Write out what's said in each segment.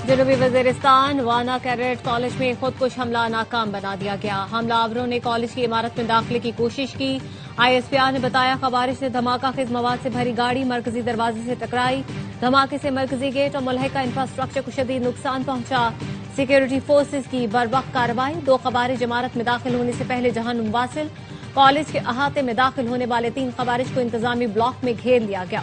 جنوبی وزیرستان وانا cadet college میں خودکش حملہ ناکام بنا دیا گیا۔ حملہ آوروں نے کالج کی عمارت میں داخلے کی کوشش کی۔ آئی ایس پی آر نے بتایا خوارج نے دھماکہ خیز مواد سے بھری گاڑی مرکزی دروازے سے ٹکرائی۔ دھماکے سے مرکزی گیٹ اور ملحقہ انفراسٹرکچر کو شدید نقصان پہنچا۔ سیکیورٹی فورسز کی بروقت کارروائی، 2 خوارج عمارت میں داخل ہونے سے پہلے جہنم واصل۔ کالج کے احاطے میں داخل ہونے والے 3 خوارج کو انتظامی بلاک میں گھیر لیا گیا۔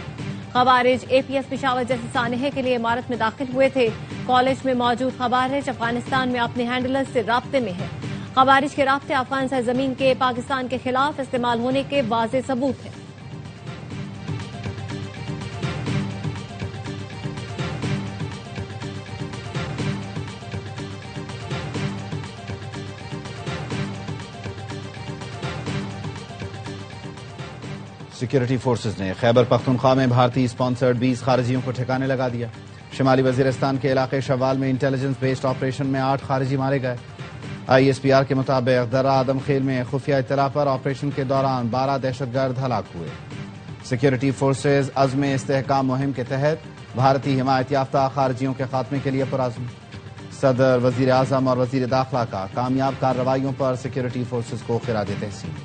خوارج اے پی ایس پشاور جیسے سانحے کے لیے عمارت میں داخل ہوئے تھے۔ کالج میں موجود خوارج افغانستان میں اپنے ہینڈلرز سے رابطے میں ہیں۔ خوارج کے رابطے افغان سرزمین کے پاکستان کے خلاف استعمال ہونے کے واضح ثبوت ہیں۔ سیکیورٹی فورسز نے خیبر پختونخوا میں بھارتی اسپانسرڈ 20 خارجیوں کو ٹھکانے لگا دیا۔ شمالی وزیرستان کے علاقے شوال میں انٹیلیجنس بیسڈ آپریشن میں 8 خارجی مارے گئے۔ آئی ایس پی آر کے مطابق درہ آدم خیل میں خفیہ اطلاع پر آپریشن کے دوران 12 دہشت گرد ہلاک ہوئے۔ سیکیورٹی فورسز عزم استحکام مہم کے تحت بھارتی حمایت یافتہ خارجیوں کے خاتمے کے لیے پرعزم۔ صدر، وزیر اعظم اور وزیر داخلہ کا کامیاب کارروائیوں پر سیکیورٹی فورسز کو خراج تحسین۔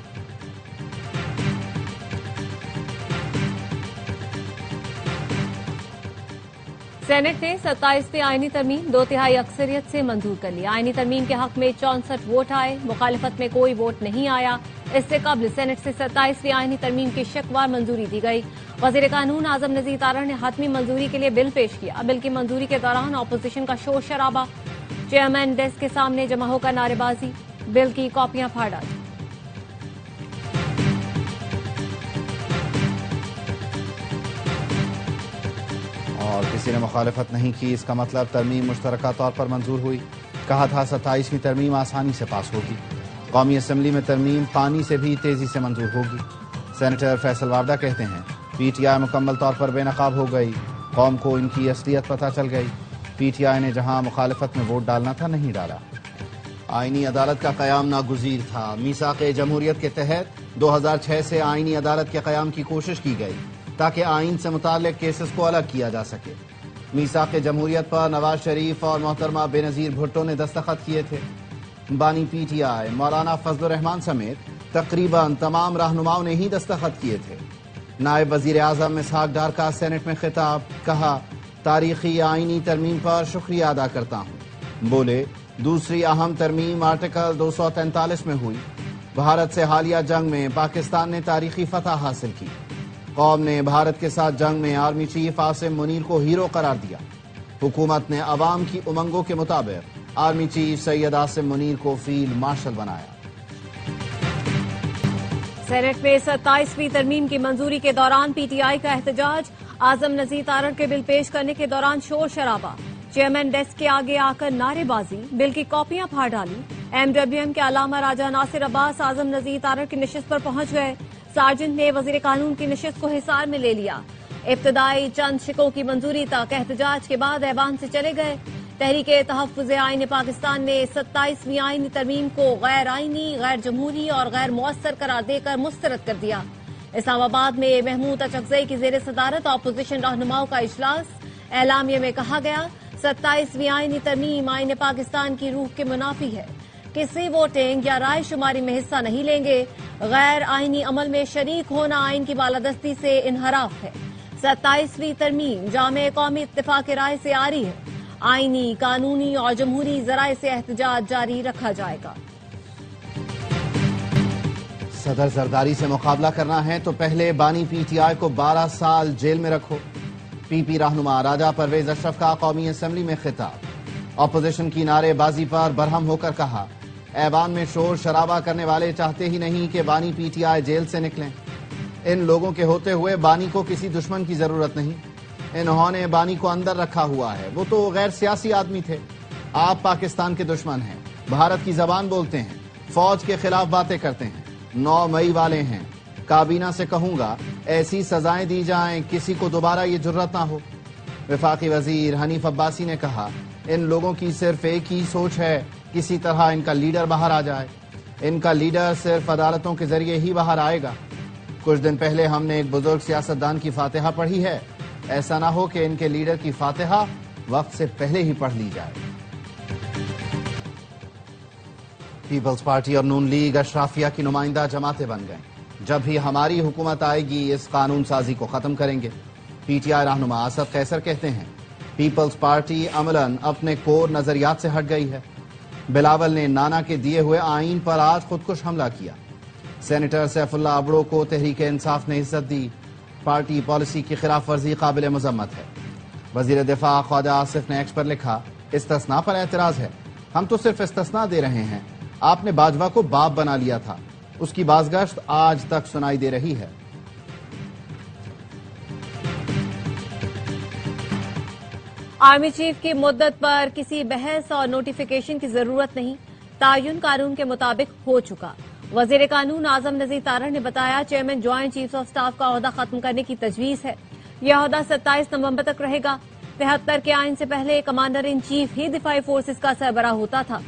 سینٹ نے 27ویں آئینی ترمیم 2/3 اکثریت سے منظور کر لی۔ آئینی ترمیم کے حق میں 64 ووٹ آئے، مخالفت میں کوئی ووٹ نہیں آیا۔ اس سے قبل سینٹ سے 27ویں آئینی ترمیم کی شکوار منظوری دی گئی۔ وزیر قانون اعظم نذیر تارڑ نے حتمی منظوری کے لیے بل پیش کیا۔ بل کی منظوری کے دوران اپوزیشن کا شور شرابہ، چیئرمین ڈیسک کے سامنے جمع ہو کر نعرے بازی، بل کی کاپیاں پھاڑ ڈالی۔ اور کسی نے مخالفت نہیں کی، اس کا مطلب ترمیم مشترکہ طور پر منظور ہوئی۔ کہا تھا 27ویں ترمیم آسانی سے پاس ہوگی۔ قومی اسمبلی میں ترمیم پانی سے بھی تیزی سے منظور ہوگی۔ سینیٹر فیصل وارڈا کہتے ہیں پی ٹی آئی مکمل طور پر بے نقاب ہو گئی، قوم کو ان کی اصلیت پتہ چل گئی۔ پی ٹی آئی نے جہاں مخالفت میں ووٹ ڈالنا تھا نہیں ڈالا۔ آئینی عدالت کا قیام ناگزیر تھا۔ میثاق جمہوریت کے تحت 2006 سے آئینی عدالت کے قیام کی کوشش کی گئی تاکہ آئین سے متعلق کیسز کو الگ کیا جا سکے۔ میثاق جمہوریت پر نواز شریف اور محترمہ بے نظیر بھٹو نے دستخط کیے تھے۔ بانی پی ٹی آئی مولانا فضل الرحمان سمیت تقریباً تمام رہنماؤں نے ہی دستخط کیے تھے۔ نائب وزیر اعظم اسحاق ڈار کا سینٹ میں خطاب، کہا تاریخی آئینی ترمیم پر شکریہ ادا کرتا ہوں۔ بولے دوسری اہم ترمیم آرٹیکل 243 میں ہوئی۔ بھارت سے حالیہ جنگ میں پاکستان نے تاریخی فتح حاصل کی۔ قوم نے بھارت کے ساتھ جنگ میں آرمی چیف عاصم منیر کو ہیرو قرار دیا۔ حکومت نے عوام کی امنگوں کے مطابق آرمی چیف سید عاصم منیر کو فیلڈ مارشل بنایا۔ سینٹ میں 27ویں ترمیم کی منظوری کے دوران پی ٹی آئی کا احتجاج، اعظم نذیر تارڑ کے بل پیش کرنے کے دوران شور شرابہ، چیئرمین ڈیسک کے آگے آ کر نعرے بازی، بل کی کاپیاں پھاڑ ڈالی۔ ایم ڈبلیو ایم کے علامہ راجہ ناصر عباس اعظم نذیر تارڑ کی نشست پر پہنچ گئے۔ سارجنٹ نے وزیر قانون کی نشست کو حصار میں لے لیا۔ ابتدائی چند شکوں کی منظوری تک احتجاج کے بعد ایوان سے چلے گئے۔ تحریک تحفظ آئین پاکستان نے 27ویں آئینی ترمیم کو غیر آئینی، غیر جمہوری اور غیر مؤثر قرار دے کر مسترد کر دیا۔ اسلام آباد میں محمود اچکزئی کی زیر صدارت اپوزیشن رہنماؤں کا اجلاس، اعلامیہ میں کہا گیا 27ویں آئینی ترمیم آئین پاکستان کی روح کے منافی ہے۔ کسی ووٹنگ یا رائے شماری میں حصہ نہیں لیں گے۔ غیر آئینی عمل میں شریک ہونا آئین کی بالادستی سے انحراف ہے۔ 27ویں ترمیم جامع قومی اتفاق رائے سے آری ہے۔ آئینی، قانونی اور جمہوری ذرائع سے احتجاج جاری رکھا جائے گا۔ صدر زرداری سے مقابلہ کرنا ہے تو پہلے بانی پی ٹی آئی کو 12 سال جیل میں رکھو۔ پی پی رہنما راجہ پرویز اشرف کا قومی اسمبلی میں خطاب، اپوزیشن کی نعرے بازی پر برہم ہو کر کہا ایوان میں شور شرابہ کرنے والے چاہتے ہی نہیں کہ بانی پی ٹی آئی جیل سے نکلیں۔ ان لوگوں کے ہوتے ہوئے بانی کو کسی دشمن کی ضرورت نہیں۔ انہوں نے بانی کو اندر رکھا ہوا ہے، وہ تو غیر سیاسی آدمی تھے۔ آپ پاکستان کے دشمن ہیں، بھارت کی زبان بولتے ہیں، فوج کے خلاف باتیں کرتے ہیں، 9 مئی والے ہیں۔ کابینہ سے کہوں گا ایسی سزائیں دی جائیں کسی کو دوبارہ یہ جرت نہ ہو۔ وفاقی وزیر حنیف عباسی نے کہا ان لوگوں کی صرف ایک ہی سوچ ہے، کسی طرح ان کا لیڈر باہر آ جائے۔ ان کا لیڈر صرف عدالتوں کے ذریعے ہی باہر آئے گا۔ کچھ دن پہلے ہم نے ایک بزرگ سیاستدان کی فاتحہ پڑھی ہے، ایسا نہ ہو کہ ان کے لیڈر کی فاتحہ وقت سے پہلے ہی پڑھ لی جائے۔ پیپلز پارٹی اور نون لیگ اشرافیہ کی نمائندہ جماعتیں بن گئیں۔ جب بھی ہماری حکومت آئے گی اس قانون سازی کو ختم کریں گے، پی ٹی آئی رہنما اسد قیصر کہتے ہیں۔ پیپلز پارٹی عملاً اپنے کور نظریات سے ہٹ گئی ہے۔ بلاول نے نانا کے دیے ہوئے آئین پر آج خودکش حملہ کیا۔ سینیٹر سیف اللہ ابڑو کو تحریک انصاف نے عزت دی۔ پارٹی پالیسی کی خلاف ورزی قابل مذمت ہے۔ وزیر دفاع خواجہ آصف نے ایکس پر لکھا، استثناء پر اعتراض ہے، ہم تو صرف استثناء دے رہے ہیں۔ آپ نے باجوہ کو باپ بنا لیا تھا، اس کی بازگشت آج تک سنائی دے رہی ہے۔ آرمی چیف کی مدت پر کسی بحث اور نوٹیفیکیشن کی ضرورت نہیں، تعین قانون کے مطابق ہو چکا۔ وزیر قانون اعظم نذیر تارڑ نے بتایا، chairman joint chief of staff کا عہدہ ختم کرنے کی تجویز ہے۔ یہ عہدہ 27 نومبر تک رہے گا۔ 73 کے آئین سے پہلے کمانڈر ان چیف ہی دفاعی فورسز کا سربراہ ہوتا تھا۔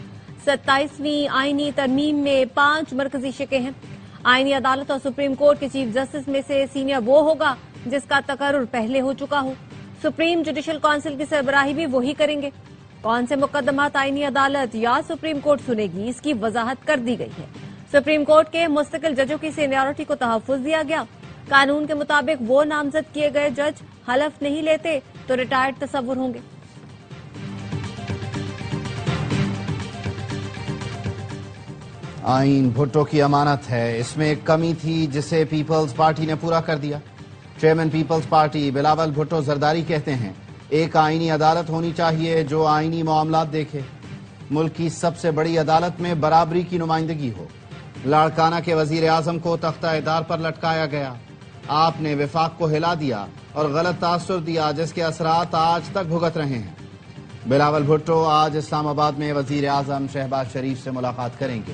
27ویں آئینی ترمیم میں 5 مرکزی شقیں ہیں۔ آئینی عدالت اور سپریم کورٹ کے چیف جسٹس میں سے سینئر وہ ہوگا جس کا تقرر پہلے ہو چکا ہو۔ سپریم جوڈیشل کونسل کی سربراہی بھی وہی کریں گے۔ کون سے مقدمات آئینی عدالت یا سپریم کورٹ سنے گی، اس کی وضاحت کر دی گئی ہے۔ سپریم کورٹ کے مستقل ججوں کی سینیورٹی کو تحفظ دیا گیا۔ قانون کے مطابق وہ نامزد کیے گئے جج حلف نہیں لیتے تو ریٹائرڈ تصور ہوں گے۔ آئین بھٹو کی امانت ہے، اس میں ایک کمی تھی جسے پیپلز پارٹی نے پورا کر دیا۔ چیئرمین پیپلز پارٹی بلاول بھٹو زرداری کہتے ہیں، ایک آئینی عدالت ہونی چاہیے جو آئینی معاملات دیکھے۔ ملک کی سب سے بڑی عدالت میں برابری کی نمائندگی ہو۔ لاڑکانہ کے وزیر اعظم کو تختہ ادار پر لٹکایا گیا۔ آپ نے وفاق کو ہلا دیا اور غلط تاثر دیا جس کے اثرات آج تک بھگت رہے ہیں۔ بلاول بھٹو آج اسلام آباد میں وزیر اعظم شہباز شریف سے ملاقات کریں گے۔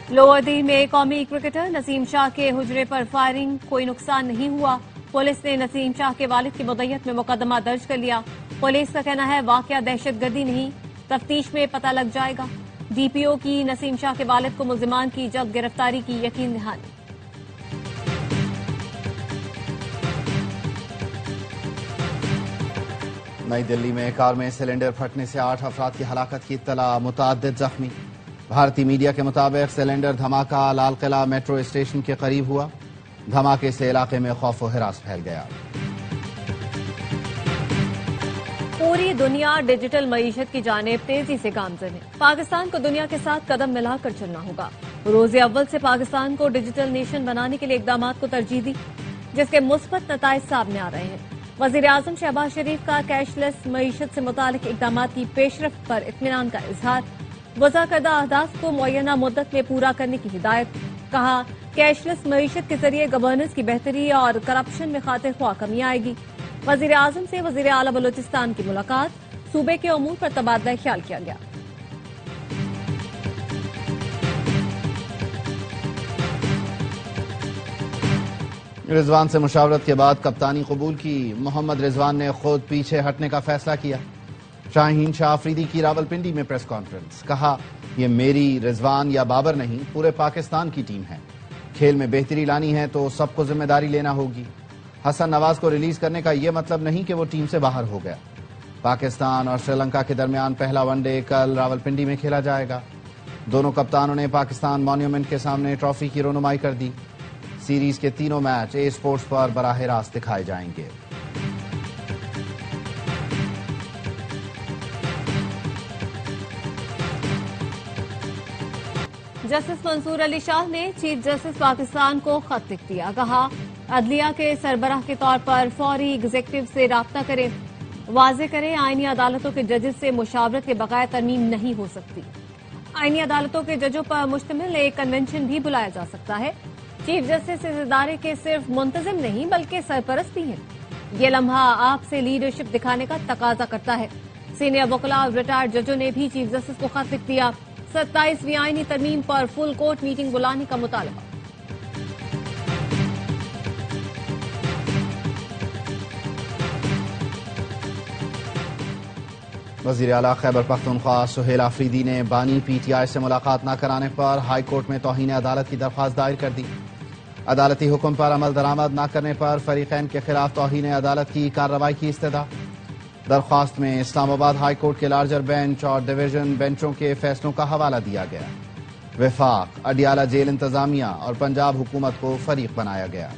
لوور دیر میں قومی کرکٹر نسیم شاہ کے حجرے پر فائرنگ، کوئی نقصان نہیں ہوا۔ پولیس نے نسیم شاہ کے والد کی مدعیت میں مقدمہ درج کر لیا۔ پولیس کا کہنا ہے واقعہ دہشت گردی نہیں، تفتیش میں پتہ لگ جائے گا۔ ڈی پی او کی نسیم شاہ کے والد کو ملزمان کی جلد گرفتاری کی یقین دہانی۔ نئی دلی میں کار میں سلنڈر پھٹنے سے 8 افراد کی ہلاکت کی اطلاع، متعدد زخمی۔ بھارتی میڈیا کے مطابق سلنڈر دھماکہ لال قلعہ میٹرو اسٹیشن کے قریب ہوا۔ دھماکے سے علاقے میں خوف و ہراس پھیل گیا۔ پوری دنیا ڈیجیٹل معیشت کی جانب تیزی سے گامزن ہے۔ پاکستان کو دنیا کے ساتھ قدم ملا کر چلنا ہوگا۔ روز اول سے پاکستان کو ڈیجیٹل نیشن بنانے کے لیے اقدامات کو ترجیح دی، جس کے مثبت نتائج سامنے آ رہے ہیں۔ وزیر اعظم شہباز شریف کا کیش لیس معیشت سے متعلق اقدامات کی پیش رفت پر اطمینان کا اظہار۔ وضع کردہ اہداف کو معینہ مدت میں پورا کرنے کی ہدایت۔ کہا، کیش لیس معیشت کے ذریعے گورننس کی بہتری اور کرپشن میں خاطر خواہ کمی آئے گی۔ وزیر اعظم سے وزیر اعلیٰ بلوچستان کی ملاقات، صوبے کے امور پر تبادلہ خیال کیا گیا۔ رضوان سے مشاورت کے بعد کپتانی قبول کی، محمد رضوان نے خود پیچھے ہٹنے کا فیصلہ کیا۔ شاہین شاہ آفریدی کی راولپنڈی میں پریس کانفرنس، کہا یہ میری، رضوان یا بابر نہیں، پورے پاکستان کی ٹیم ہے۔ کھیل میں بہتری لانی ہے تو سب کو ذمہ داری لینا ہوگی۔ حسن نواز کو ریلیز کرنے کا یہ مطلب نہیں کہ وہ ٹیم سے باہر ہو گیا۔ پاکستان اور سری لنکا کے درمیان پہلا ون ڈے کل راولپنڈی میں کھیلا جائے گا۔ دونوں کپتانوں نے پاکستان مانیومنٹ کے سامنے ٹرافی کی رونمائی کر دی۔ سیریز کے تینوں میچ اے اسپورٹس پر براہ راست دکھائے جائیں گے۔ جسٹس منصور علی شاہ نے چیف جسٹس پاکستان کو خط لکھ دیا۔ کہا، عدلیہ کے سربراہ کے طور پر فوری ایگزیکٹو سے رابطہ کریں، واضح کریں آئینی عدالتوں کے ججز سے مشاورت کے بغیر ترمیم نہیں ہو سکتی۔ آئینی عدالتوں کے ججوں پر مشتمل ایک کنونشن بھی بلایا جا سکتا ہے۔ چیف جسٹس اس ادارے کے صرف منتظم نہیں بلکہ سرپرست بھی ہیں۔ یہ لمحہ آپ سے لیڈرشپ دکھانے کا تقاضا کرتا ہے۔ سینئر وکلاء اور ریٹائرڈ ججوں نے بھی چیف جسٹس کو خط لکھ دیا۔ 27ویں آئینی ترمیم پر فل کورٹ میٹنگ بلانے کا مطالبہ۔ وزیر اعلیٰ خیبر پختونخوا سہیل آفریدی نے بانی پی ٹی آئی سے ملاقات نہ کرانے پر ہائی کورٹ میں توہین عدالت کی درخواست دائر کر دی۔ عدالتی حکم پر عمل درآمد نہ کرنے پر فریقین کے خلاف توہین عدالت کی کارروائی کی استدعا۔ درخواست میں اسلام آباد ہائی کورٹ کے لارجر بینچ اور ڈویژن بینچوں کے فیصلوں کا حوالہ دیا گیا۔ وفاق، اڈیالہ جیل انتظامیہ اور پنجاب حکومت کو فریق بنایا گیا۔